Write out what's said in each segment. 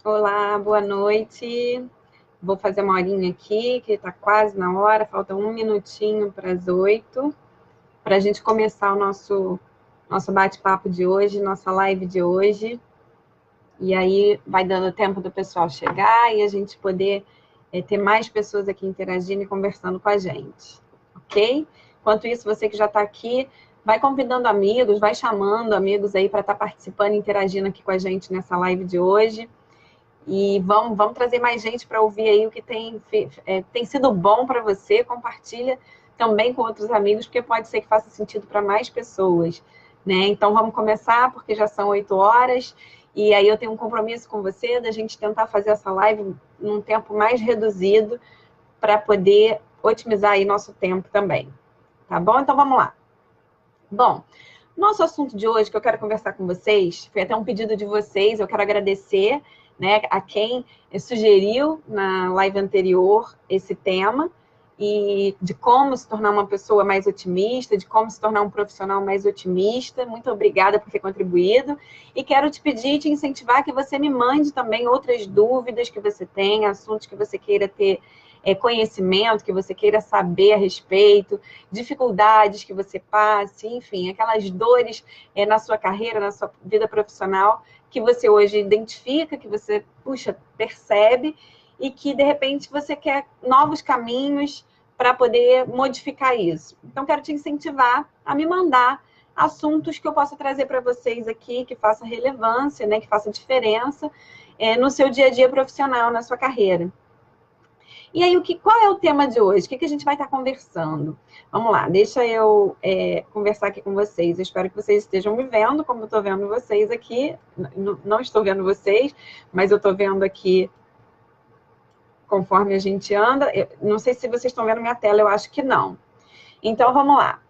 Olá, boa noite. Vou fazer uma horinha aqui, que está quase na hora, falta um minutinho para as 8, para a gente começar o nosso bate-papo de hoje, nossa live de hoje. E aí vai dando tempo do pessoal chegar e a gente poder ter mais pessoas aqui interagindo e conversando com a gente, ok? Enquanto isso, você que já está aqui, vai convidando amigos, vai chamando amigos aí para estar participando e interagindo aqui com a gente nessa live de hoje. E vamos trazer mais gente para ouvir aí o que tem sido bom para você. Compartilha também com outros amigos, porque pode ser que faça sentido para mais pessoas, né? Então vamos começar, porque já são 8 horas, e aí eu tenho um compromisso com você da gente tentar fazer essa live num tempo mais reduzido para poder otimizar aí nosso tempo também. Tá bom? Então vamos lá. Bom, nosso assunto de hoje que eu quero conversar com vocês, foi até um pedido de vocês, eu quero agradecer, né, a quem sugeriu na live anterior esse tema, e de como se tornar uma pessoa mais otimista, de como se tornar um profissional mais otimista. Muito obrigada por ter contribuído, e quero te pedir, te incentivar que você me mande também outras dúvidas que você tenha, assuntos que você queira ter conhecimento, que você queira saber a respeito, dificuldades que você passe, enfim, aquelas dores na sua carreira, na sua vida profissional, que você hoje identifica, que você, percebe, e que, de repente, você quer novos caminhos para poder modificar isso. Então, quero te incentivar a me mandar assuntos que eu possa trazer para vocês aqui, que faça relevância, né, que faça diferença no seu dia a dia profissional, na sua carreira. E aí, qual é o tema de hoje? O que a gente vai estar conversando? Vamos lá, deixa eu conversar aqui com vocês. Eu espero que vocês estejam me vendo, como eu estou vendo vocês aqui. Não estou vendo vocês, mas eu estou vendo aqui conforme a gente anda. Não sei se vocês estão vendo minha tela, eu acho que não. Então, vamos lá.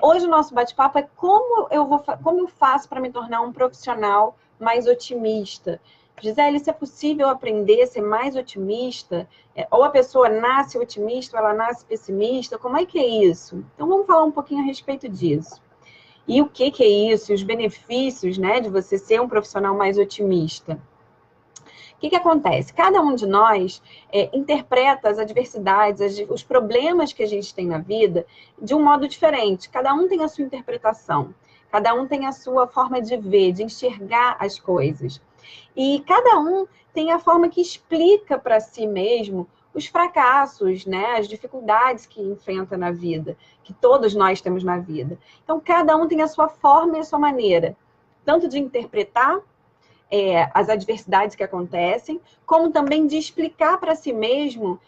Hoje o nosso bate-papo é como eu faço para me tornar um profissional mais otimista. Gisele, se é possível aprender a ser mais otimista? Ou a pessoa nasce otimista, ou ela nasce pessimista? Como é que é isso? Então, vamos falar um pouquinho a respeito disso. E o que é isso? E os benefícios, né, de você ser um profissional mais otimista. O que acontece? Cada um de nós interpreta as adversidades, os problemas que a gente tem na vida de um modo diferente. Cada um tem a sua interpretação. Cada um tem a sua forma de ver, de enxergar as coisas. E cada um tem a forma que explica para si mesmo os fracassos, né, as dificuldades que enfrenta na vida, que todos nós temos na vida. Então, cada um tem a sua forma e a sua maneira, tanto de interpretar as adversidades que acontecem, como também de explicar para si mesmo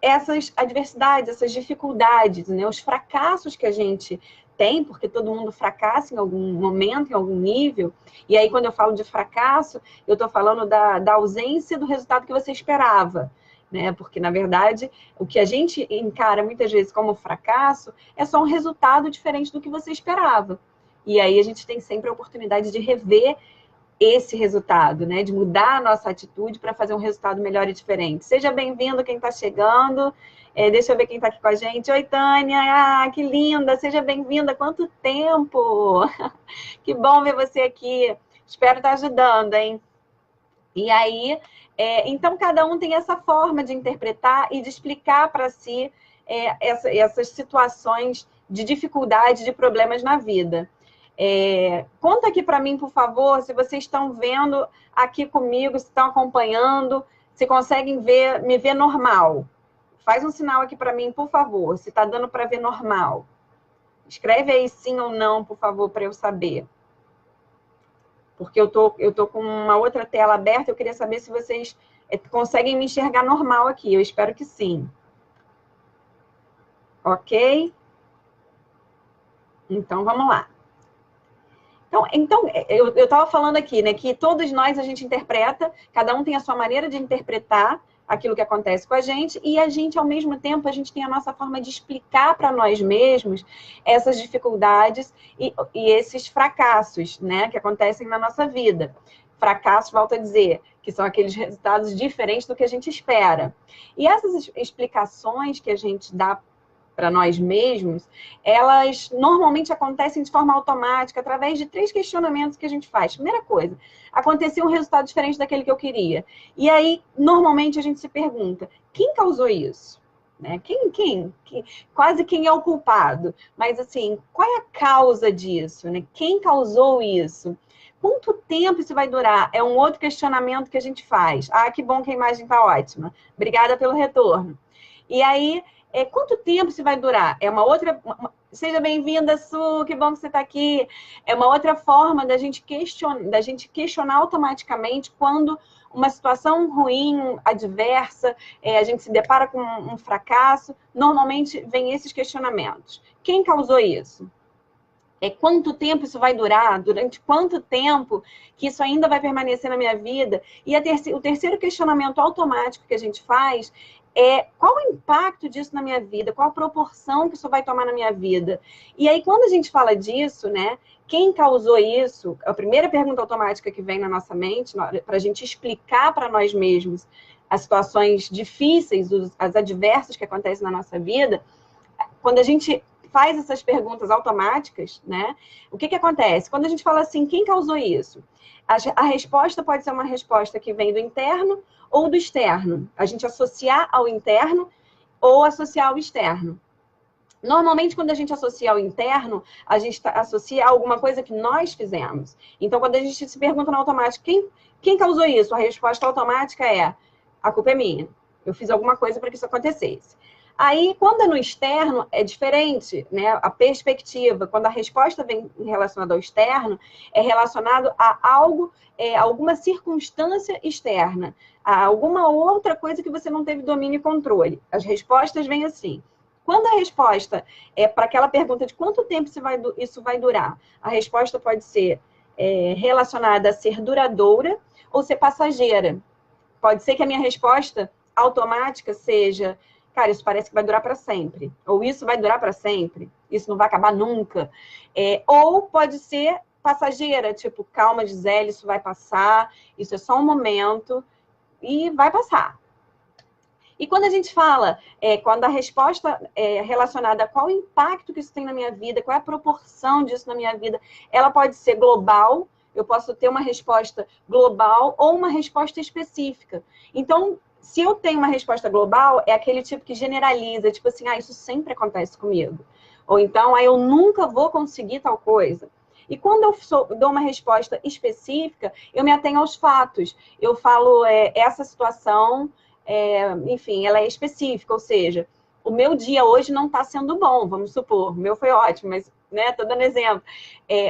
essas adversidades, essas dificuldades, né, os fracassos que a gente tem, porque todo mundo fracassa em algum momento, em algum nível. E aí, quando eu falo de fracasso, eu estou falando da ausência do resultado que você esperava, né? Porque, na verdade, o que a gente encara muitas vezes como fracasso é só um resultado diferente do que você esperava. E aí a gente tem sempre a oportunidade de rever esse resultado, né? De mudar a nossa atitude para fazer um resultado melhor e diferente. Seja bem-vindo quem está chegando. Deixa eu ver quem está aqui com a gente. Oi, Tânia. Ah, que linda. Seja bem-vinda. Quanto tempo. Que bom ver você aqui. Espero estar ajudando, hein? E aí, então, cada um tem essa forma de interpretar e de explicar para si essas situações de dificuldade, de problemas na vida. Conta aqui para mim, por favor, se vocês estão vendo aqui comigo, se estão acompanhando, se conseguem me ver normal. Faz um sinal aqui para mim, por favor, se está dando para ver normal. Escreve aí sim ou não, por favor, para eu saber. Porque eu tô com uma outra tela aberta, eu queria saber se vocês conseguem me enxergar normal aqui. Eu espero que sim. Ok? Então, vamos lá. Então eu estava falando aqui, né, que todos nós a gente interpreta, cada um tem a sua maneira de interpretar aquilo que acontece com a gente, e a gente, ao mesmo tempo, a gente tem a nossa forma de explicar para nós mesmos essas dificuldades e esses fracassos, né, que acontecem na nossa vida. Fracassos, volto a dizer, que são aqueles resultados diferentes do que a gente espera. E essas explicações que a gente dá para nós mesmos, elas normalmente acontecem de forma automática, através de 3 questionamentos que a gente faz. Primeira coisa, aconteceu um resultado diferente daquele que eu queria. E aí, normalmente, a gente se pergunta, quem causou isso? Né? Quase quem é o culpado. Mas, assim, qual é a causa disso? Né? Quem causou isso? Quanto tempo isso vai durar? É um outro questionamento que a gente faz. Ah, que bom que a imagem está ótima. Obrigada pelo retorno. E aí, quanto tempo isso vai durar? É uma outra... Seja bem-vinda, Su, que bom que você está aqui. É uma outra forma da gente questionar automaticamente quando uma situação ruim, adversa, a gente se depara com um fracasso, normalmente vem esses questionamentos. Quem causou isso? Quanto tempo isso vai durar? Durante quanto tempo que isso ainda vai permanecer na minha vida? E o terceiro questionamento automático que a gente faz é qual o impacto disso na minha vida? Qual a proporção que isso vai tomar na minha vida? E aí, quando a gente fala disso, né? Quem causou isso? A primeira pergunta automática que vem na nossa mente, para a gente explicar para nós mesmos as situações difíceis, as adversas que acontecem na nossa vida, quando a gente faz essas perguntas automáticas, né? O que acontece? Quando a gente fala assim, quem causou isso? A resposta pode ser uma resposta que vem do interno ou do externo. A gente associar ao interno ou associar ao externo. Normalmente, quando a gente associa ao interno, a gente associa a alguma coisa que nós fizemos. Então, quando a gente se pergunta no automático, quem causou isso? A resposta automática é, a culpa é minha. Eu fiz alguma coisa para que isso acontecesse. Aí, quando é no externo, é diferente, né? A perspectiva, quando a resposta vem relacionada ao externo, é relacionado a algo, alguma circunstância externa, a alguma outra coisa que você não teve domínio e controle. As respostas vêm assim. Quando a resposta é para aquela pergunta de quanto tempo isso vai durar, a resposta pode ser relacionada a ser duradoura ou ser passageira. Pode ser que a minha resposta automática seja, cara, isso parece que vai durar para sempre. Ou isso vai durar para sempre. Isso não vai acabar nunca. Ou pode ser passageira, tipo, calma, Gisele, isso vai passar, isso é só um momento e vai passar. E quando a gente fala, quando a resposta é relacionada a qual o impacto que isso tem na minha vida, qual é a proporção disso na minha vida, ela pode ser global, eu posso ter uma resposta global ou uma resposta específica. Então, se eu tenho uma resposta global, é aquele tipo que generaliza, tipo assim, isso sempre acontece comigo. Ou então, eu nunca vou conseguir tal coisa. E quando eu dou uma resposta específica, eu me atenho aos fatos. Eu falo, essa situação, enfim, ela é específica, ou seja, o meu dia hoje não está sendo bom, vamos supor, o meu foi ótimo, mas, né, estou dando exemplo.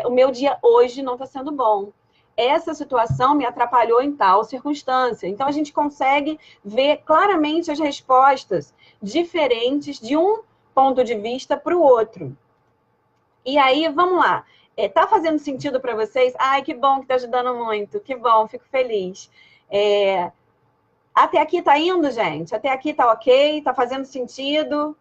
O meu dia hoje não está sendo bom. Essa situação me atrapalhou em tal circunstância. Então, a gente consegue ver claramente as respostas diferentes de um ponto de vista para o outro. E aí, vamos lá. Tá fazendo sentido para vocês? Ai, que bom que está ajudando muito. Que bom, fico feliz. Até aqui tá indo, gente? Até aqui tá ok? Tá fazendo sentido?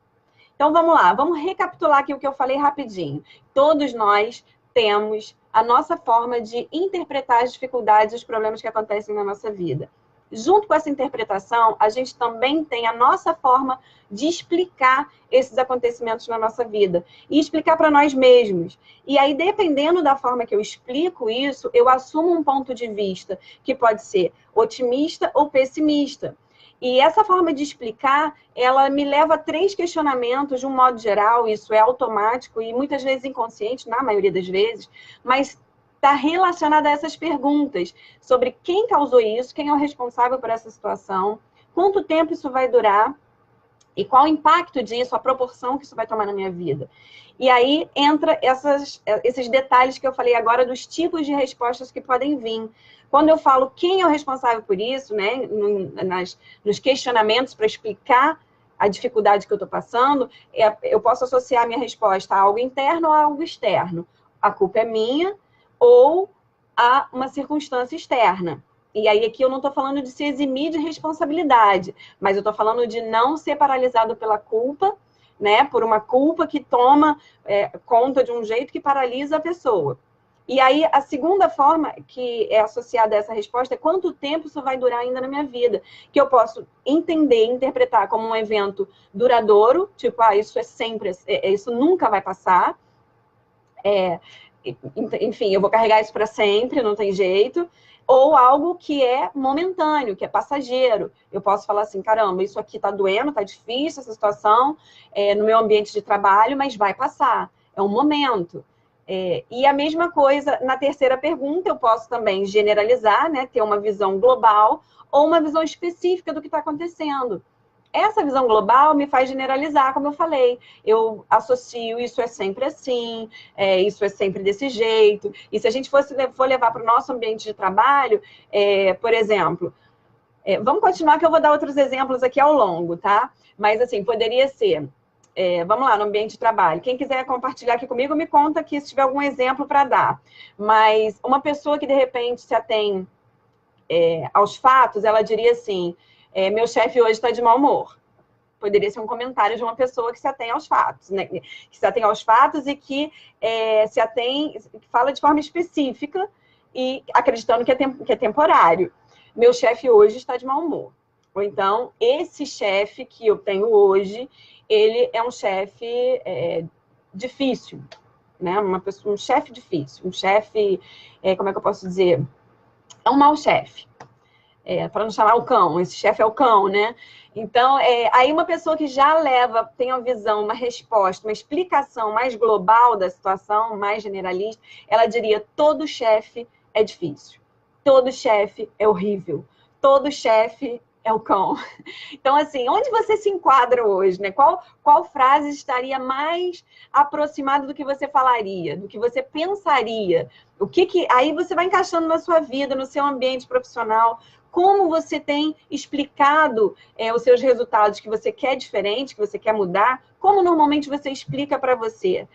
Então, vamos lá. Vamos recapitular aqui o que eu falei rapidinho. Todos nós temos a nossa forma de interpretar as dificuldades e os problemas que acontecem na nossa vida. Junto com essa interpretação, a gente também tem a nossa forma de explicar esses acontecimentos na nossa vida e explicar para nós mesmos. E aí, dependendo da forma que eu explico isso, eu assumo um ponto de vista que pode ser otimista ou pessimista. E essa forma de explicar, ela me leva a 3 questionamentos de um modo geral, isso é automático e muitas vezes inconsciente, na maioria das vezes, mas está relacionada a essas perguntas sobre quem causou isso, quem é o responsável por essa situação, quanto tempo isso vai durar e qual o impacto disso, a proporção que isso vai tomar na minha vida. E aí entra esses detalhes que eu falei agora dos tipos de respostas que podem vir. Quando eu falo quem é o responsável por isso, né, nos questionamentos para explicar a dificuldade que eu estou passando, eu posso associar a minha resposta a algo interno ou a algo externo. A culpa é minha ou a uma circunstância externa. E aí aqui eu não estou falando de se eximir de responsabilidade, mas eu estou falando de não ser paralisado pela culpa, né, por uma culpa que toma conta de um jeito que paralisa a pessoa. E aí, a segunda forma que é associada a essa resposta é quanto tempo isso vai durar ainda na minha vida. Que eu posso entender, interpretar como um evento duradouro, tipo, isso é sempre, isso nunca vai passar. Enfim, eu vou carregar isso para sempre, não tem jeito. Ou algo que é momentâneo, que é passageiro. Eu posso falar assim, caramba, isso aqui tá doendo, tá difícil essa situação no meu ambiente de trabalho, mas vai passar. É um momento. E a mesma coisa na terceira pergunta, eu posso também generalizar, né, ter uma visão global ou uma visão específica do que está acontecendo. Essa visão global me faz generalizar, como eu falei. Eu associo, isso é sempre assim, isso é sempre desse jeito. E se a gente for levar para o nosso ambiente de trabalho, por exemplo, vamos continuar que eu vou dar outros exemplos aqui ao longo, tá? Mas, assim, poderia ser... vamos lá, no ambiente de trabalho. Quem quiser compartilhar aqui comigo, me conta aqui se tiver algum exemplo para dar. Mas uma pessoa que, de repente, se atém aos fatos, ela diria assim, meu chefe hoje está de mau humor. Poderia ser um comentário de uma pessoa que se atém aos fatos, né? Que se atém aos fatos e que que fala de forma específica e acreditando que é temporário. Meu chefe hoje está de mau humor. Ou então, esse chefe que eu tenho hoje, ele é um chefe difícil, né? Um chefe difícil, um chefe, como é que eu posso dizer? É um mau chefe. Para não chamar o cão, esse chefe é o cão, né? Então, aí uma pessoa que já tem uma visão, uma resposta, uma explicação mais global da situação, mais generalista, ela diria, todo chefe é difícil, todo chefe é horrível, todo chefe é o cão. Então, assim, onde você se enquadra hoje, né? Qual frase estaria mais aproximada do que você falaria, do que você pensaria? Aí você vai encaixando na sua vida, no seu ambiente profissional, como você tem explicado os seus resultados que você quer diferente, que você quer mudar, como normalmente você explica para você?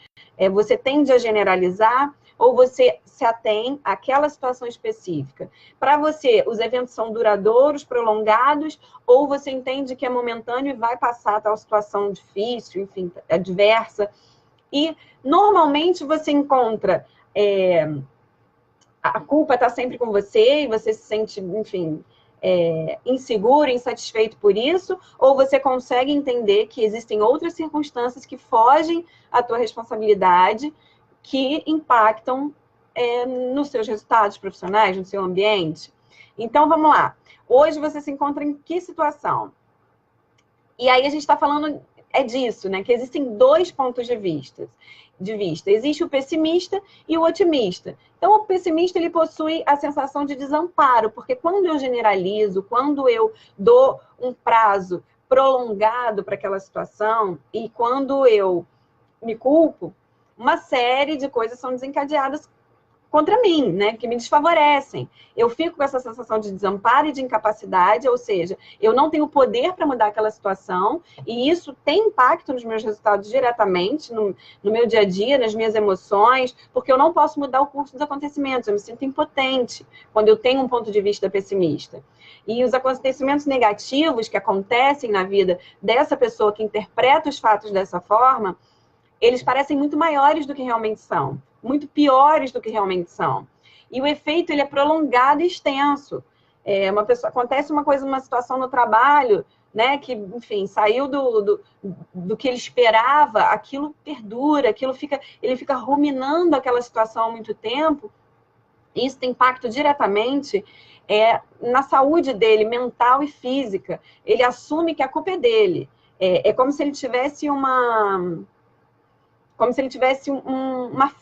Você tende a generalizar ou você se atém àquela situação específica? Para você, os eventos são duradouros, prolongados, ou você entende que é momentâneo e vai passar tal situação difícil, enfim, adversa? E, normalmente, você encontra... a culpa está sempre com você e você se sente, enfim, inseguro, insatisfeito por isso, ou você consegue entender que existem outras circunstâncias que fogem à tua responsabilidade, que impactam nos seus resultados profissionais, no seu ambiente? Então, vamos lá. Hoje você se encontra em que situação? E aí a gente está falando disso, né? Que existem dois pontos de vista. Existe o pessimista e o otimista. Então, o pessimista, ele possui a sensação de desamparo, porque quando eu generalizo, quando eu dou um prazo prolongado para aquela situação, e quando eu me culpo, uma série de coisas são desencadeadas contra mim, né, que me desfavorecem. Eu fico com essa sensação de desamparo e de incapacidade, ou seja, eu não tenho poder para mudar aquela situação, e isso tem impacto nos meus resultados diretamente, no meu dia a dia, nas minhas emoções, porque eu não posso mudar o curso dos acontecimentos, eu me sinto impotente quando eu tenho um ponto de vista pessimista. E os acontecimentos negativos que acontecem na vida dessa pessoa que interpreta os fatos dessa forma, eles parecem muito maiores do que realmente são, muito piores do que realmente são. E o efeito, ele é prolongado e extenso. Acontece uma coisa, uma situação no trabalho, né, que, enfim, saiu do que ele esperava, aquilo perdura, ele fica ruminando aquela situação há muito tempo, e isso tem impacto diretamente na saúde dele, mental e física. Ele assume que a culpa é dele. É como se ele tivesse uma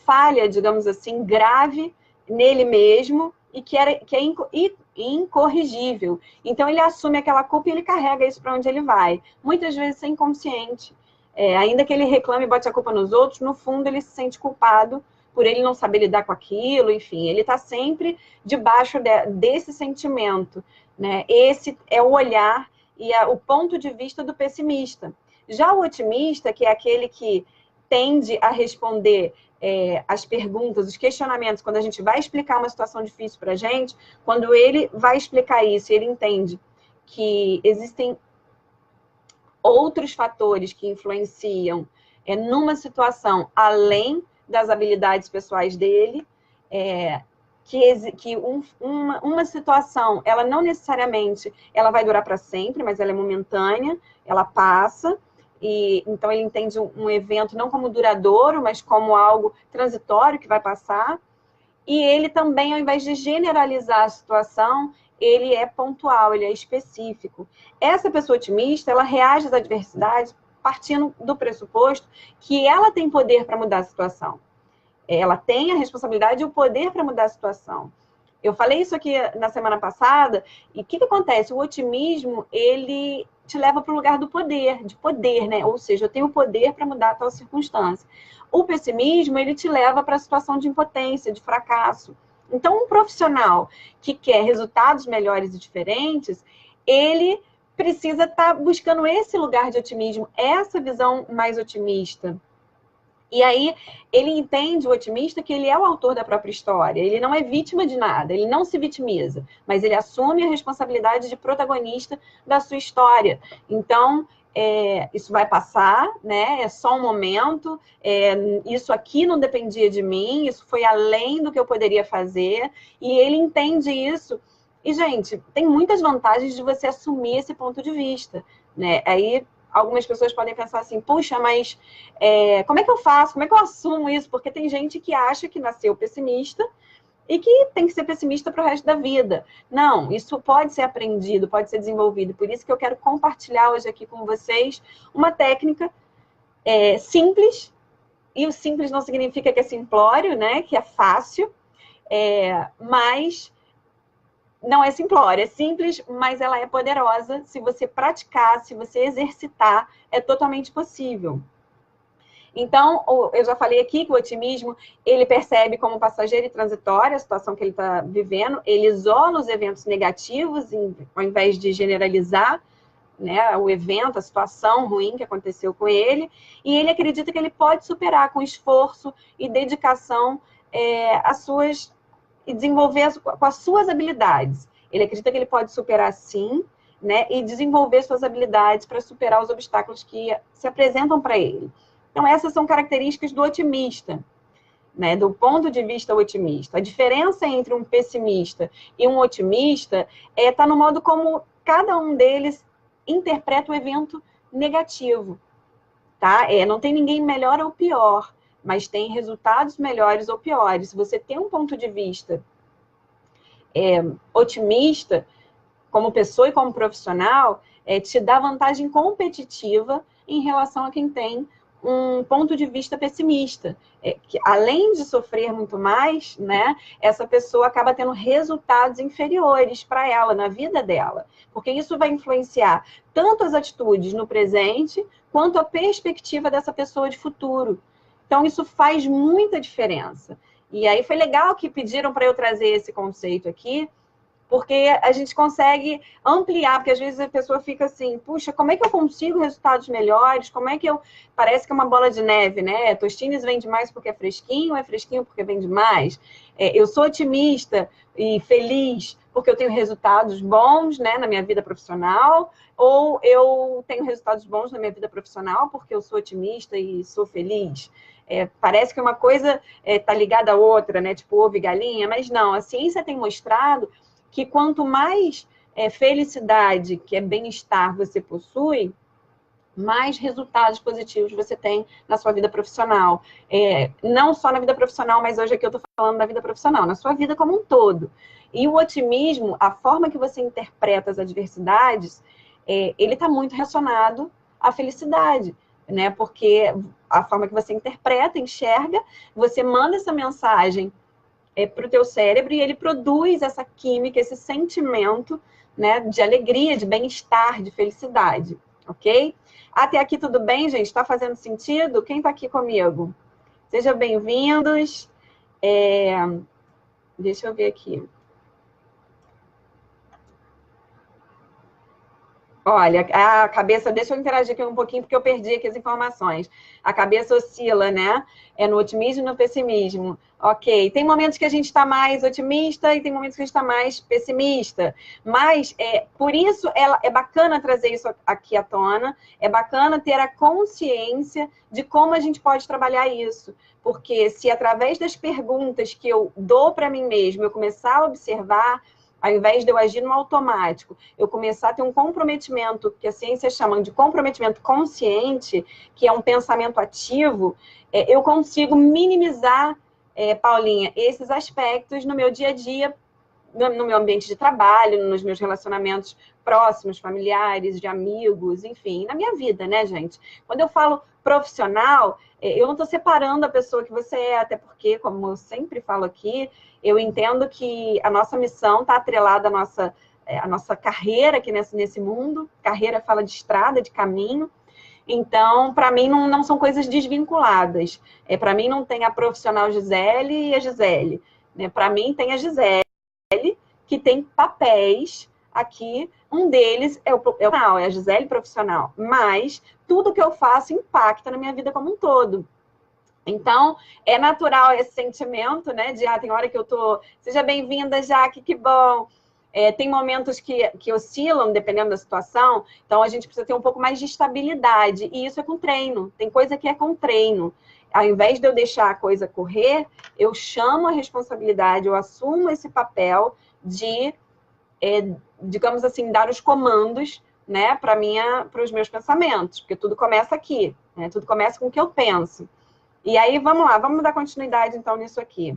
falha, digamos assim, grave nele mesmo e que é incorrigível. Então, ele assume aquela culpa e ele carrega isso para onde ele vai. Muitas vezes sem consciente. Ainda que ele reclame e bote a culpa nos outros, no fundo ele se sente culpado por ele não saber lidar com aquilo, enfim. Ele está sempre debaixo desse sentimento, né? Esse é o olhar e o ponto de vista do pessimista. Já o otimista, que é aquele que tende a responder as perguntas, os questionamentos, quando a gente vai explicar uma situação difícil para a gente, quando ele vai explicar isso, ele entende que existem outros fatores que influenciam numa situação além das habilidades pessoais dele, que uma situação, ela não necessariamente ela vai durar para sempre, mas ela é momentânea, ela passa, e então ele entende um evento não como duradouro, mas como algo transitório que vai passar. E ele também, ao invés de generalizar a situação, ele é pontual, ele é específico. Essa pessoa otimista, ela reage às adversidades partindo do pressuposto que ela tem poder para mudar a situação. Ela tem a responsabilidade e o poder para mudar a situação. Eu falei isso aqui na semana passada, e o que acontece? O otimismo, ele te leva para o lugar do poder, de poder, né? Ou seja, eu tenho poder para mudar a tal circunstância. O pessimismo, ele te leva para a situação de impotência, de fracasso. Então, um profissional que quer resultados melhores e diferentes, ele precisa estar buscando esse lugar de otimismo, essa visão mais otimista. E aí, ele entende, o otimista, que ele é o autor da própria história. Ele não é vítima de nada, ele não se vitimiza, mas ele assume a responsabilidade de protagonista da sua história. Então, isso vai passar, né? É só um momento, isso aqui não dependia de mim, isso foi além do que eu poderia fazer, e ele entende isso. E, gente, tem muitas vantagens de você assumir esse ponto de vista, né? Aí, algumas pessoas podem pensar assim, puxa, mas como é que eu faço? Como é que eu assumo isso? Porque tem gente que acha que nasceu pessimista e que tem que ser pessimista para o resto da vida. Não, isso pode ser aprendido, pode ser desenvolvido. Por isso que eu quero compartilhar hoje aqui com vocês uma técnica simples, e o simples não significa que é simplório, né? Que é fácil, mas não é simplória, é simples, mas ela é poderosa. Se você praticar, se você exercitar, é totalmente possível. Então, eu já falei aqui que o otimismo, ele percebe como passageiro e transitório a situação que ele está vivendo, ele isola os eventos negativos, ao invés de generalizar, né, o evento, a situação ruim que aconteceu com ele, e ele acredita que ele pode superar com esforço e dedicação as suas e desenvolver com as suas habilidades. Ele acredita que ele pode superar sim, né, e desenvolver suas habilidades para superar os obstáculos que se apresentam para ele. Então, essas são características do otimista, né, do ponto de vista otimista. A diferença entre um pessimista e um otimista está no modo como cada um deles interpreta o evento negativo. Tá? Não tem ninguém melhor ou pior, mas tem resultados melhores ou piores. Se você tem um ponto de vista otimista, como pessoa e como profissional, te dá vantagem competitiva em relação a quem tem um ponto de vista pessimista. Que, além de sofrer muito mais, né, essa pessoa acaba tendo resultados inferiores para ela, na vida dela. Porque isso vai influenciar tanto as atitudes no presente, quanto a perspectiva dessa pessoa de futuro. Então, isso faz muita diferença. E aí foi legal que pediram para eu trazer esse conceito aqui, porque a gente consegue ampliar, porque às vezes a pessoa fica assim, puxa, como é que eu consigo resultados melhores? Como é que eu... Parece que é uma bola de neve, né? Tostines vende mais porque é fresquinho porque vende mais. Eu sou otimista e feliz porque eu tenho resultados bons, né, na minha vida profissional, ou eu tenho resultados bons na minha vida profissional porque eu sou otimista e sou feliz. Parece que uma coisa está ligada à outra, né? Tipo ovo e galinha, mas não, a ciência tem mostrado que quanto mais felicidade, que é bem-estar, você possui, mais resultados positivos você tem na sua vida profissional. Não só na vida profissional, mas hoje aqui eu estou falando da vida profissional, na sua vida como um todo. E o otimismo, a forma que você interpreta as adversidades, ele está muito relacionado à felicidade, né? Porque a forma que você interpreta, enxerga, você manda essa mensagem para o teu cérebro e ele produz essa química, esse sentimento, né, de alegria, de bem-estar, de felicidade, ok? Até aqui tudo bem, gente? Está fazendo sentido? Quem está aqui comigo? Sejam bem-vindos. Deixa eu ver aqui. Olha, a cabeça, deixa eu interagir aqui um pouquinho, porque eu perdi aqui as informações. A cabeça oscila, né? É no otimismo e no pessimismo. Ok, tem momentos que a gente está mais otimista e tem momentos que a gente está mais pessimista. Mas, por isso, é bacana trazer isso aqui à tona, é bacana ter a consciência de como a gente pode trabalhar isso. Porque se através das perguntas que eu dou para mim mesmo, eu começar a observar, ao invés de eu agir no automático, eu começar a ter um comprometimento, que a ciência chama de comprometimento consciente, que é um pensamento ativo, eu consigo minimizar, Paulinha, esses aspectos no meu dia a dia, no meu ambiente de trabalho, nos meus relacionamentos próximos, familiares, de amigos, enfim, na minha vida, né, gente? Quando eu falo profissional, eu não estou separando a pessoa que você é, até porque, como eu sempre falo aqui, eu entendo que a nossa missão está atrelada à nossa carreira aqui nesse mundo. Carreira fala de estrada, de caminho. Então, para mim, não são coisas desvinculadas. Para mim, não tem a profissional Gisele e a Gisele. Né? Para mim, tem a Gisele, que tem papéis aqui. Um deles é a Gisele profissional. Mas tudo que eu faço impacta na minha vida como um todo. Então, é natural esse sentimento, né? Tem hora que eu tô... Seja bem-vinda, Jaque, que bom. Tem momentos que oscilam, dependendo da situação. Então, a gente precisa ter um pouco mais de estabilidade. E isso é com treino. Tem coisa que é com treino. Ao invés de eu deixar a coisa correr, eu chamo a responsabilidade, eu assumo esse papel de, digamos assim, dar os comandos, né, para os meus pensamentos. Porque tudo começa aqui, né? Tudo começa com o que eu penso. E aí, vamos lá, vamos dar continuidade, então, nisso aqui.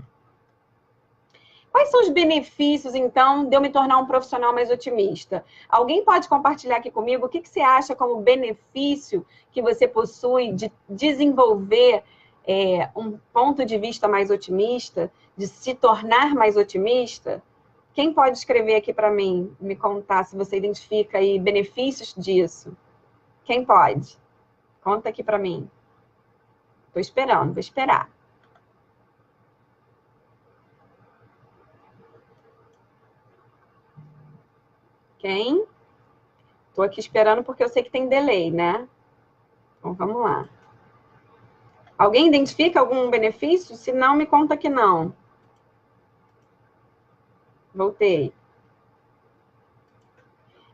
Quais são os benefícios, então, de eu me tornar um profissional mais otimista? Alguém pode compartilhar aqui comigo o que você acha como benefício que você possui de desenvolver um ponto de vista mais otimista, de se tornar mais otimista? Quem pode escrever aqui para mim, me contar se você identifica aí benefícios disso? Quem pode? Conta aqui para mim. Estou esperando, vou esperar. Quem? Estou aqui esperando porque eu sei que tem delay, né? Então, vamos lá. Alguém identifica algum benefício? Se não, me conta que não. Voltei.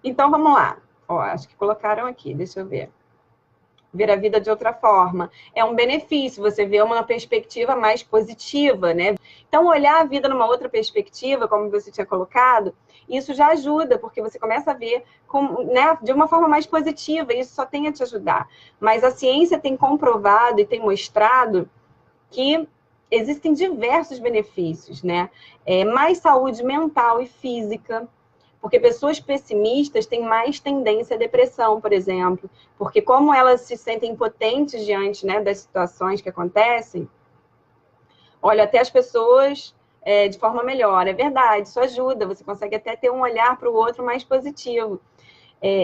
Então, vamos lá. Ó, acho que colocaram aqui, deixa eu ver. Ver a vida de outra forma. É um benefício, você vê uma perspectiva mais positiva, né? Então, olhar a vida numa outra perspectiva, como você tinha colocado, isso já ajuda, porque você começa a ver né, de uma forma mais positiva, e isso só tem a te ajudar. Mas a ciência tem comprovado e tem mostrado que existem diversos benefícios, né? Mais saúde mental e física, porque pessoas pessimistas têm mais tendência à depressão, por exemplo, porque como elas se sentem impotentes diante, né, das situações que acontecem, olha, até as pessoas de forma melhor. É verdade, isso ajuda, você consegue até ter um olhar para o outro mais positivo.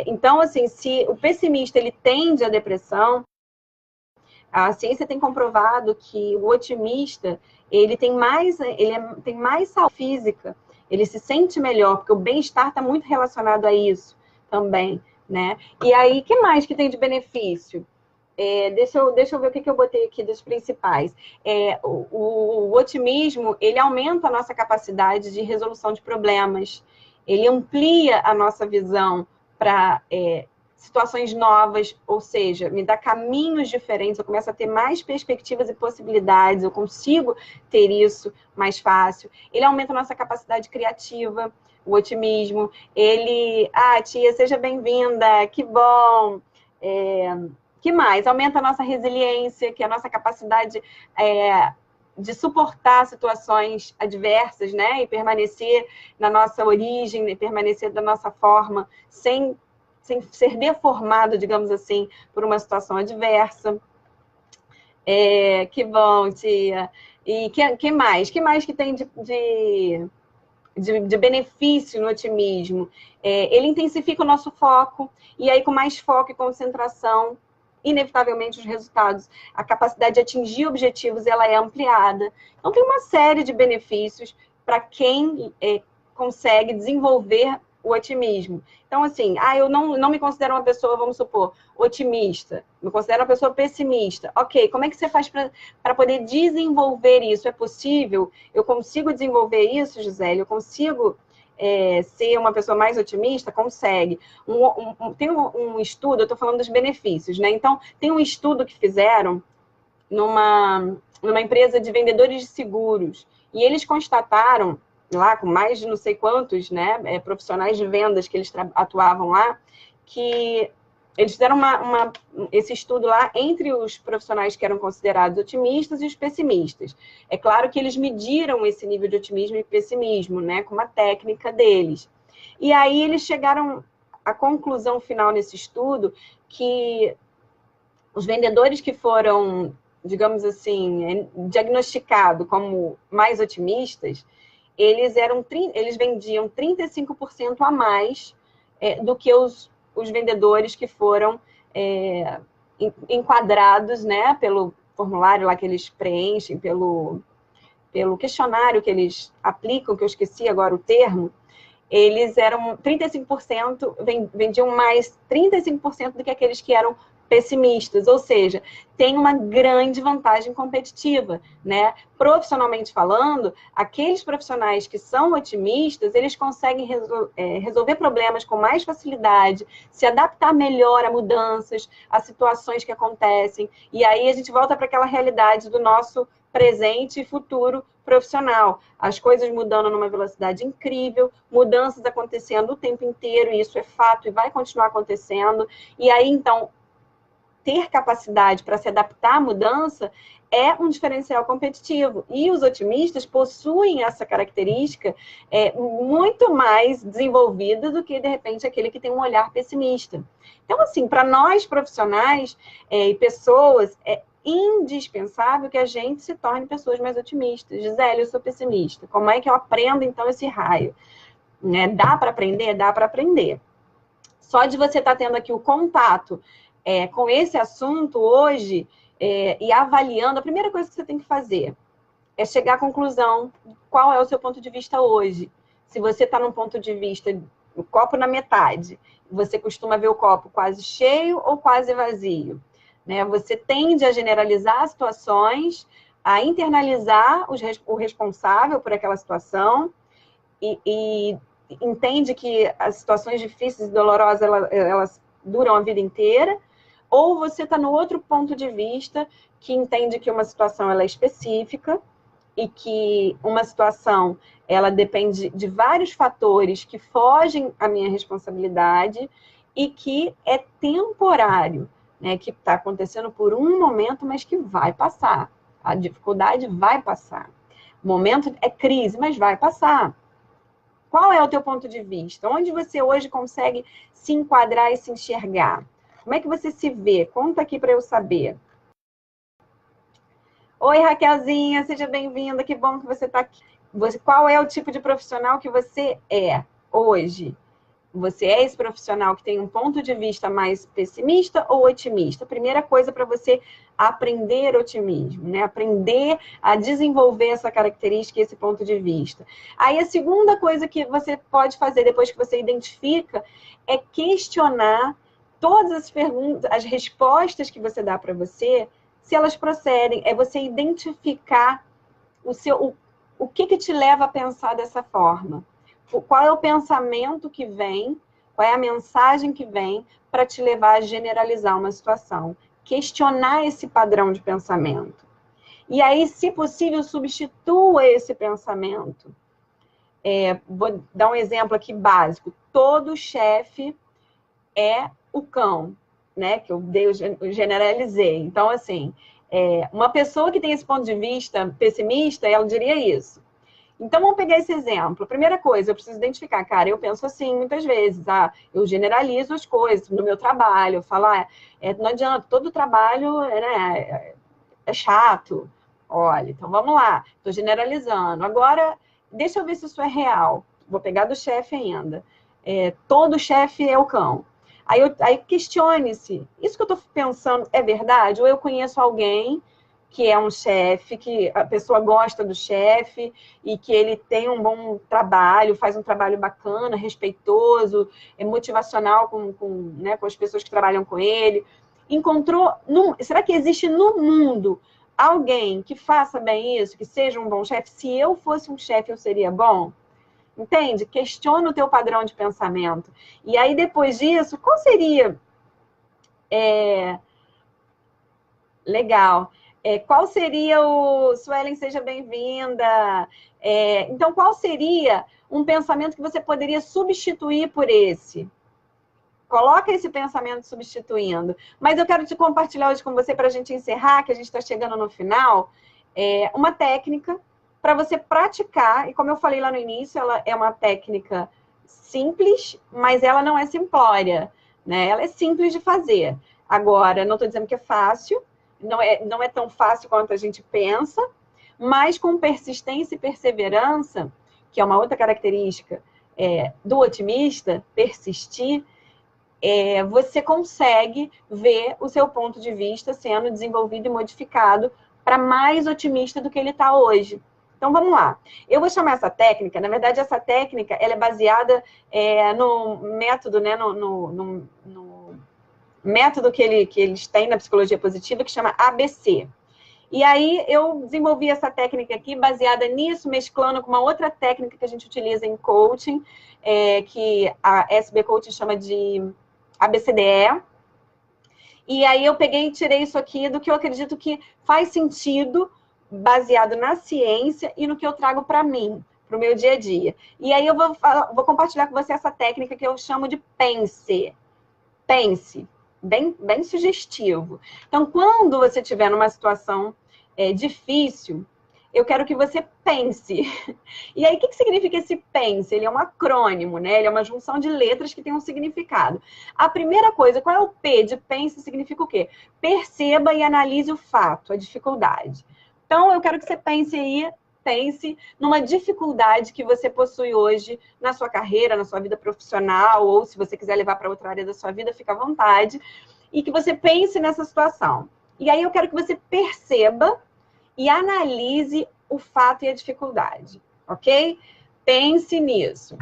Então, assim, se o pessimista ele tende à depressão, a ciência tem comprovado que o otimista ele tem mais saúde física, ele se sente melhor, porque o bem-estar está muito relacionado a isso também, né? E aí, o que mais que tem de benefício? Deixa eu ver o que eu botei aqui dos principais. O otimismo, ele aumenta a nossa capacidade de resolução de problemas, ele amplia a nossa visão para situações novas, ou seja, me dá caminhos diferentes, eu começo a ter mais perspectivas e possibilidades, eu consigo ter isso mais fácil. Ele aumenta a nossa capacidade criativa, o otimismo. Ele, tia, seja bem-vinda, que bom. Que mais? Aumenta a nossa resiliência, que é a nossa capacidade de suportar situações adversas, né? E permanecer na nossa origem, e permanecer da nossa forma, sem ser deformado, digamos assim, por uma situação adversa. Que bom, tia. E que mais? Que mais que tem de benefício no otimismo? Ele intensifica o nosso foco, e aí com mais foco e concentração, inevitavelmente os resultados, a capacidade de atingir objetivos, ela é ampliada. Então tem uma série de benefícios para quem consegue desenvolver o otimismo. Então, assim, eu não me considero uma pessoa, vamos supor, otimista. Me considero uma pessoa pessimista. Ok, como é que você faz para poder desenvolver isso? É possível? Eu consigo desenvolver isso, Gisele? Eu consigo ser uma pessoa mais otimista? Consegue. Tem um estudo, eu estou falando dos benefícios, né? Então, tem um estudo que fizeram numa empresa de vendedores de seguros. E eles constataram, lá com mais de não sei quantos, né, profissionais de vendas que eles atuavam lá, que eles fizeram esse estudo lá entre os profissionais que eram considerados otimistas e os pessimistas. É claro que eles mediram esse nível de otimismo e pessimismo, né, com uma técnica deles. E aí eles chegaram à conclusão final nesse estudo que os vendedores que foram, digamos assim, diagnosticados como mais otimistas, eles vendiam 35% a mais do que os vendedores que foram enquadrados, né, pelo formulário lá que eles preenchem, pelo questionário que eles aplicam, que eu esqueci agora o termo. Eles eram 35%, vendiam mais 35% do que aqueles que eram pessimistas, ou seja, tem uma grande vantagem competitiva, né? Profissionalmente falando, aqueles profissionais que são otimistas, eles conseguem resolver problemas com mais facilidade, se adaptar melhor a mudanças, a situações que acontecem, e aí a gente volta para aquela realidade do nosso presente e futuro profissional. As coisas mudando numa velocidade incrível, mudanças acontecendo o tempo inteiro, e isso é fato e vai continuar acontecendo. E aí, então, ter capacidade para se adaptar à mudança é um diferencial competitivo. E os otimistas possuem essa característica muito mais desenvolvida do que, de repente, aquele que tem um olhar pessimista. Então, assim, para nós profissionais e pessoas, é indispensável que a gente se torne pessoas mais otimistas. Gisele, eu sou pessimista. Como é que eu aprendo, então, esse raio? Né? Dá para aprender? Dá para aprender. Só de você estar tendo aqui o contato com esse assunto hoje e avaliando, a primeira coisa que você tem que fazer é chegar à conclusão qual é o seu ponto de vista hoje. Se você está num ponto de vista, o copo na metade, você costuma ver o copo quase cheio ou quase vazio. Né? Você tende a generalizar as situações, a internalizar o responsável por aquela situação e entende que as situações difíceis e dolorosas, elas duram a vida inteira, ou você está no outro ponto de vista, que entende que uma situação ela é específica e que uma situação ela depende de vários fatores que fogem à minha responsabilidade e que é temporário, né, que está acontecendo por um momento, mas que vai passar. A dificuldade vai passar. O momento é crise, mas vai passar. Qual é o teu ponto de vista? Onde você hoje consegue se enquadrar e se enxergar? Como é que você se vê? Conta aqui para eu saber. Oi, Raquelzinha, seja bem-vinda. Que bom que você está aqui. Qual é o tipo de profissional que você é hoje? Você é esse profissional que tem um ponto de vista mais pessimista ou otimista? Primeira coisa para você aprender otimismo, né? Aprender a desenvolver essa característica e esse ponto de vista. Aí a segunda coisa que você pode fazer depois que você identifica é questionar todas as perguntas, as respostas que você dá para você, se elas procedem. É você identificar o que te leva a pensar dessa forma. Qual é o pensamento que vem, qual é a mensagem que vem para te levar a generalizar uma situação. Questionar esse padrão de pensamento. E aí, se possível, substitua esse pensamento. Vou dar um exemplo aqui básico. Todo chefe é o cão, né? Que eu generalizei. Então, assim, uma pessoa que tem esse ponto de vista pessimista, ela diria isso. Então, vamos pegar esse exemplo. Primeira coisa, eu preciso identificar, cara, eu penso assim muitas vezes, eu generalizo as coisas no meu trabalho, eu falo, não adianta, todo trabalho é chato. Olha, então vamos lá, estou generalizando. Agora, deixa eu ver se isso é real. Vou pegar do chefe ainda. Todo chefe é o cão. Aí questione-se, isso que eu estou pensando é verdade? Ou eu conheço alguém que é um chefe, que a pessoa gosta do chefe e que ele tem um bom trabalho, faz um trabalho bacana, respeitoso, é motivacional né, com as pessoas que trabalham com ele. Será que existe no mundo alguém que faça bem isso, que seja um bom chefe? Se eu fosse um chefe, eu seria bom? Entende? Questiona o teu padrão de pensamento. E aí, depois disso, qual seria... Legal. Qual seria o... Suelen, seja bem-vinda. Então, qual seria um pensamento que você poderia substituir por esse? Coloca esse pensamento substituindo. Mas eu quero te compartilhar hoje com você, para a gente encerrar, que a gente está chegando no final, uma técnica para você praticar. E como eu falei lá no início, ela é uma técnica simples, mas ela não é simplória, né? Ela é simples de fazer. Agora, não estou dizendo que é fácil, não é tão fácil quanto a gente pensa, mas com persistência e perseverança, que é uma outra característica do otimista, persistir, você consegue ver o seu ponto de vista sendo desenvolvido e modificado para mais otimista do que ele está hoje. Então, vamos lá. Eu vou chamar essa técnica, na verdade, essa técnica ela é baseada no método, né, no método que eles têm na psicologia positiva, que chama ABC. E aí, eu desenvolvi essa técnica aqui, baseada nisso, mesclando com uma outra técnica que a gente utiliza em coaching, que a SB Coaching chama de ABCDE. E aí, eu peguei e tirei isso aqui do que eu acredito que faz sentido, baseado na ciência e no que eu trago para mim, para o meu dia a dia. E aí, eu vou compartilhar com você essa técnica que eu chamo de pense. Pense. Bem sugestivo. Então, quando você estiver numa situação difícil, eu quero que você pense. E aí, o que significa esse pense? Ele é um acrônimo, né? Ele é uma junção de letras que tem um significado. A primeira coisa, qual é o P de pense? Significa o quê? Perceba e analise o fato, a dificuldade. Então, eu quero que você pense numa dificuldade que você possui hoje na sua carreira, na sua vida profissional, ou se você quiser levar para outra área da sua vida, fica à vontade. E que você pense nessa situação. E aí eu quero que você perceba e analise o fato e a dificuldade, ok? Pense nisso.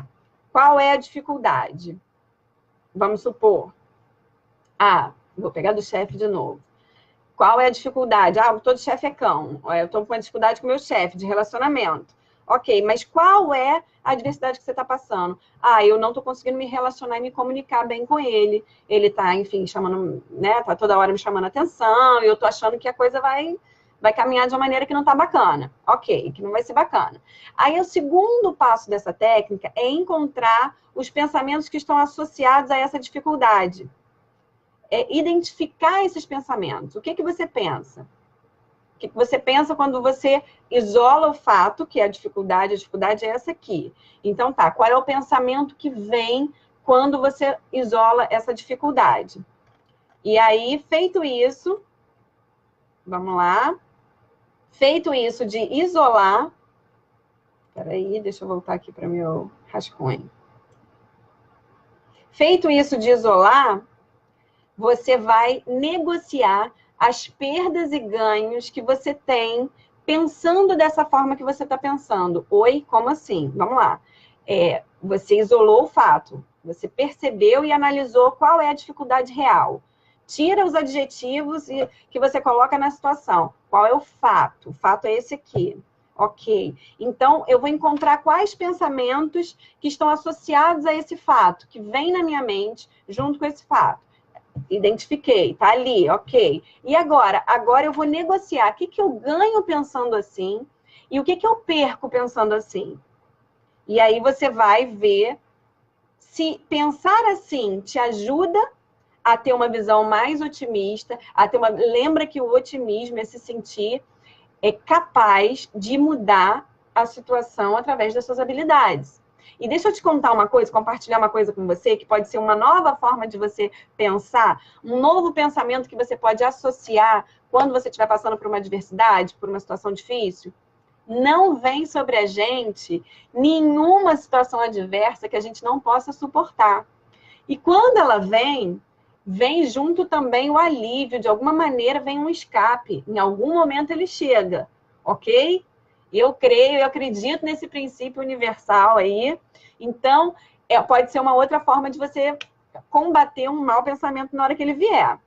Qual é a dificuldade? Vamos supor. Vou pegar do chefe de novo. Qual é a dificuldade? Todo chefe é cão. Eu estou com uma dificuldade com o meu chefe de relacionamento. Ok, mas qual é a adversidade que você está passando? Eu não estou conseguindo me relacionar e me comunicar bem com ele. Ele está, enfim, chamando, né? Está toda hora me chamando a atenção e eu estou achando que a coisa vai caminhar de uma maneira que não está bacana. Ok, que não vai ser bacana. Aí o segundo passo dessa técnica é encontrar os pensamentos que estão associados a essa dificuldade. Identificar esses pensamentos. O que você pensa? O que você pensa quando você isola o fato, que é a dificuldade é essa aqui. Então, qual é o pensamento que vem quando você isola essa dificuldade? E aí, feito isso, vamos lá. Feito isso de isolar, peraí, deixa eu voltar aqui para o meu rascunho. Feito isso de isolar, você vai negociar as perdas e ganhos que você tem pensando dessa forma que você está pensando. Oi, como assim? Vamos lá. Você isolou o fato, você percebeu e analisou qual é a dificuldade real. Tira os adjetivos que você coloca na situação. Qual é o fato? O fato é esse aqui. Ok. Então, eu vou encontrar quais pensamentos que estão associados a esse fato, que vem na minha mente junto com esse fato. Identifiquei, tá ali, ok. E agora? Agora eu vou negociar o que eu ganho pensando assim e o que eu perco pensando assim. E aí você vai ver se pensar assim te ajuda a ter uma visão mais otimista, Lembra que o otimismo é se sentir capaz de mudar a situação através das suas habilidades. E deixa eu te contar uma coisa, compartilhar uma coisa com você, que pode ser uma nova forma de você pensar, um novo pensamento que você pode associar quando você estiver passando por uma adversidade, por uma situação difícil. Não vem sobre a gente nenhuma situação adversa que a gente não possa suportar. E quando ela vem, vem junto também o alívio, de alguma maneira vem um escape, em algum momento ele chega, ok? Eu creio, eu acredito nesse princípio universal aí, então pode ser uma outra forma de você combater um mau pensamento na hora que ele vier.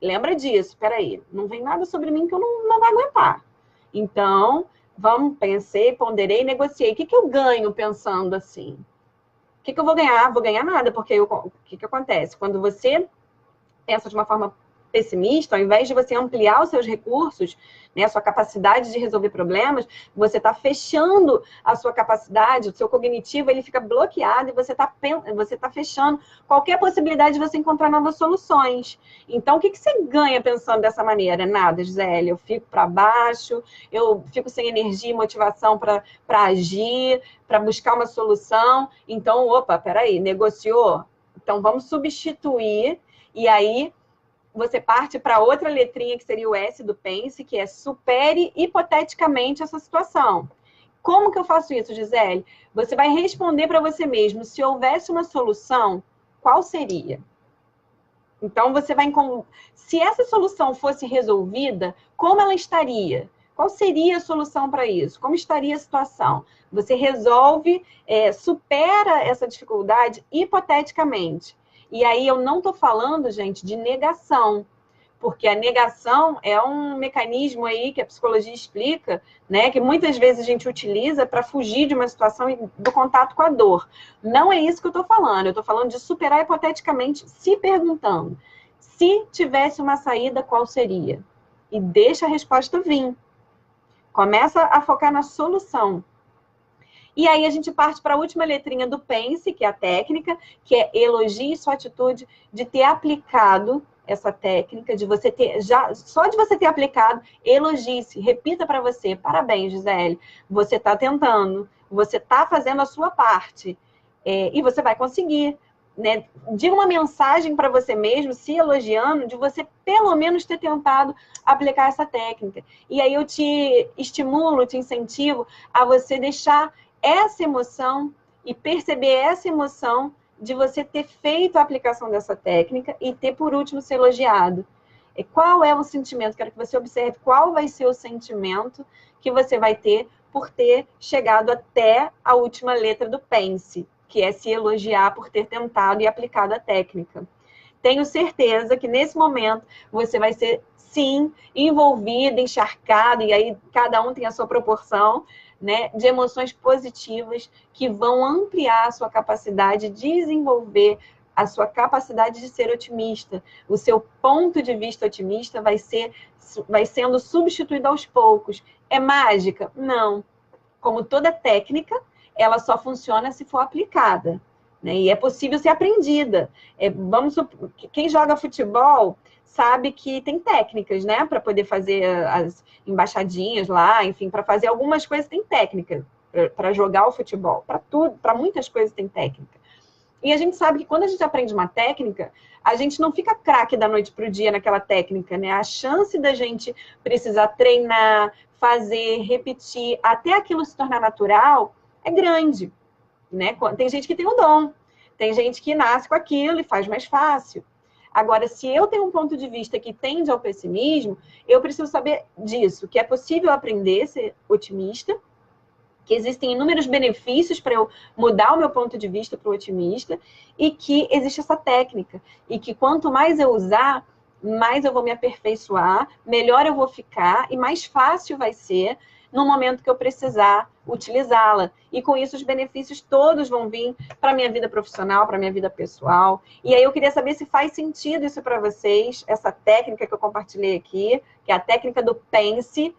Lembra disso, peraí, não vem nada sobre mim que eu não vou aguentar. Então, pensei, ponderei, negociei. O que eu ganho pensando assim? O que eu vou ganhar? Vou ganhar nada, porque o que acontece? Quando você pensa de uma forma pessimista, ao invés de você ampliar os seus recursos, né, a sua capacidade de resolver problemas, você está fechando a sua capacidade, o seu cognitivo, ele fica bloqueado e você tá fechando qualquer possibilidade de você encontrar novas soluções. Então, o que você ganha pensando dessa maneira? Nada, Gisele, eu fico para baixo, eu fico sem energia e motivação para agir, para buscar uma solução. Então, opa, peraí, negociou? Então, vamos substituir, e aí você parte para outra letrinha, que seria o S do pense, que é supere hipoteticamente essa situação. Como que eu faço isso, Gisele? Você vai responder para você mesmo, se houvesse uma solução, qual seria? Então, você vai... Se essa solução fosse resolvida, como ela estaria? Qual seria a solução para isso? Como estaria a situação? Você resolve, supera essa dificuldade hipoteticamente. E aí eu não estou falando, gente, de negação, porque a negação é um mecanismo aí que a psicologia explica, né, que muitas vezes a gente utiliza para fugir de uma situação e do contato com a dor. Não é isso que eu estou falando. Eu estou falando de superar hipoteticamente, se perguntando, se tivesse uma saída, qual seria? E deixa a resposta vir. Começa a focar na solução. E aí a gente parte para a última letrinha do pense, que é a técnica, que é elogie sua atitude de ter aplicado essa técnica, de você ter, só de você ter aplicado, elogie-se, repita para você, parabéns, Gisele, você está tentando, você está fazendo a sua parte, e você vai conseguir. Né? Diga uma mensagem para você mesmo, se elogiando, de você pelo menos ter tentado aplicar essa técnica. E aí eu te estimulo, te incentivo a você deixar essa emoção e perceber essa emoção de você ter feito a aplicação dessa técnica e ter, por último, se elogiado. Qual é o sentimento? Quero que você observe qual vai ser o sentimento que você vai ter por ter chegado até a última letra do pense, que é se elogiar por ter tentado e aplicado a técnica. Tenho certeza que nesse momento você vai ser, sim, envolvido, encharcado, e aí cada um tem a sua proporção, né, de emoções positivas que vão ampliar a sua capacidade de desenvolver a sua capacidade de ser otimista. O seu ponto de vista otimista vai sendo substituído aos poucos. É mágica? Não. Como toda técnica, ela só funciona se for aplicada, né? E é possível ser aprendida. Quem joga futebol sabe que tem técnicas, né? Para poder fazer as embaixadinhas lá, enfim, para fazer algumas coisas tem técnica. Para jogar o futebol, para tudo, para muitas coisas tem técnica. E a gente sabe que quando a gente aprende uma técnica, a gente não fica craque da noite para o dia naquela técnica, né? A chance da gente precisar treinar, fazer, repetir, até aquilo se tornar natural, é grande, né? Tem gente que tem o dom, tem gente que nasce com aquilo e faz mais fácil. Agora, se eu tenho um ponto de vista que tende ao pessimismo, eu preciso saber disso, que é possível aprender a ser otimista, que existem inúmeros benefícios para eu mudar o meu ponto de vista para o otimista, e que existe essa técnica, e que quanto mais eu usar, mais eu vou me aperfeiçoar, melhor eu vou ficar, e mais fácil vai ser no momento que eu precisar utilizá-la. E com isso os benefícios todos vão vir para a minha vida profissional, para a minha vida pessoal. E aí eu queria saber se faz sentido isso para vocês, essa técnica que eu compartilhei aqui, que é a técnica do pense.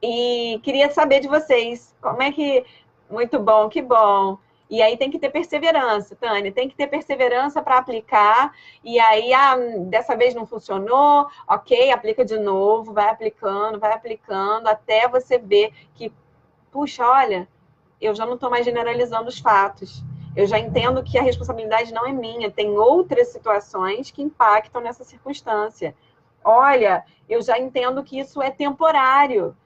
E queria saber de vocês, como é que... Muito bom, que bom. E aí tem que ter perseverança, Tânia, tem que ter perseverança para aplicar. E aí, dessa vez não funcionou, ok, aplica de novo, vai aplicando, até você ver que, puxa, olha, eu já não estou mais generalizando os fatos. Eu já entendo que a responsabilidade não é minha, tem outras situações que impactam nessa circunstância. Olha, eu já entendo que isso é temporário,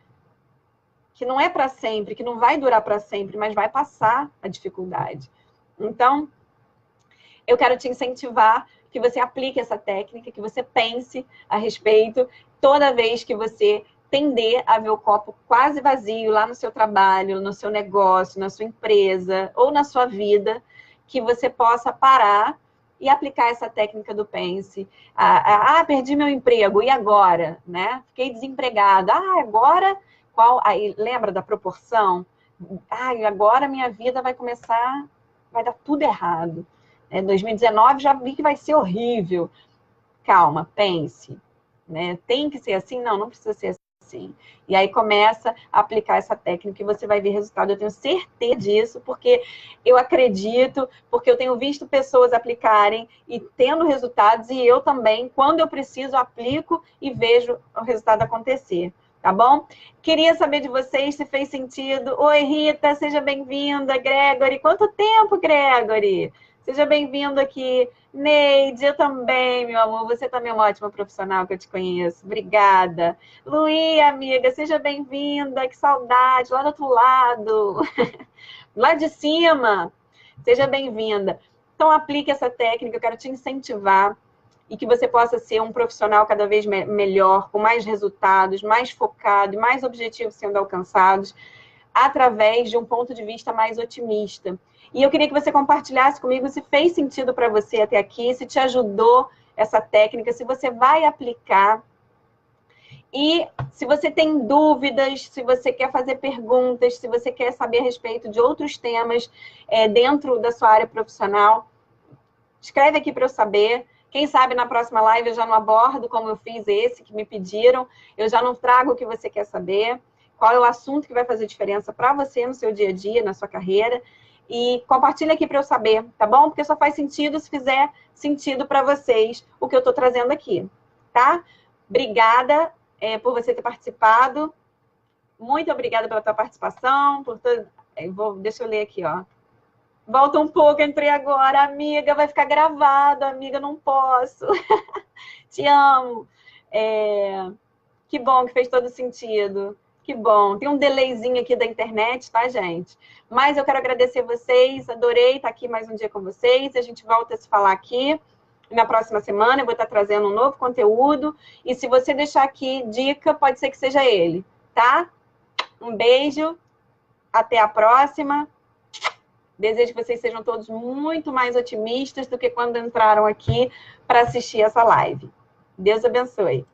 que não é para sempre, que não vai durar para sempre, mas vai passar a dificuldade. Então, eu quero te incentivar que você aplique essa técnica, que você pense a respeito toda vez que você tender a ver o copo quase vazio lá no seu trabalho, no seu negócio, na sua empresa ou na sua vida, que você possa parar e aplicar essa técnica do pense. Perdi meu emprego, e agora? Né? Fiquei desempregada. Agora, qual? Aí, lembra da proporção? Agora minha vida vai começar, vai dar tudo errado. 2019 já vi que vai ser horrível. Calma, pense. Né? Tem que ser assim? Não, não precisa ser assim. E aí começa a aplicar essa técnica e você vai ver resultado. Eu tenho certeza disso, porque eu acredito, porque eu tenho visto pessoas aplicarem e tendo resultados, e eu também, quando eu preciso, aplico e vejo o resultado acontecer. Tá bom? Queria saber de vocês se fez sentido. Oi, Rita, seja bem-vinda. Gregory, quanto tempo, Gregory? Seja bem-vindo aqui. Neide, eu também, meu amor. Você também é uma ótima profissional que eu te conheço. Obrigada. Luí, amiga, seja bem-vinda. Que saudade, lá do outro lado. Lá de cima. Seja bem-vinda. Então, aplique essa técnica, eu quero te incentivar e que você possa ser um profissional cada vez melhor, com mais resultados, mais focado e mais objetivos sendo alcançados, através de um ponto de vista mais otimista. E eu queria que você compartilhasse comigo se fez sentido para você até aqui, se te ajudou essa técnica, se você vai aplicar. E se você tem dúvidas, se você quer fazer perguntas, se você quer saber a respeito de outros temas dentro da sua área profissional, escreve aqui para eu saber. Quem sabe na próxima live eu já não abordo como eu fiz esse que me pediram, eu já não trago o que você quer saber, qual é o assunto que vai fazer diferença para você no seu dia a dia, na sua carreira. E compartilha aqui para eu saber, tá bom? Porque só faz sentido se fizer sentido para vocês o que eu estou trazendo aqui, tá? Obrigada por você ter participado. Muito obrigada pela tua participação. Deixa eu ler aqui, ó. Volta um pouco, entrei agora. Amiga, vai ficar gravado. Amiga, não posso. Te amo. Que bom que fez todo sentido. Que bom. Tem um delayzinho aqui da internet, tá, gente? Mas eu quero agradecer vocês. Adorei estar aqui mais um dia com vocês. A gente volta a se falar aqui na próxima semana. Eu vou estar trazendo um novo conteúdo. E se você deixar aqui dica, pode ser que seja ele, tá? Um beijo. Até a próxima. Desejo que vocês sejam todos muito mais otimistas do que quando entraram aqui para assistir essa live. Deus abençoe.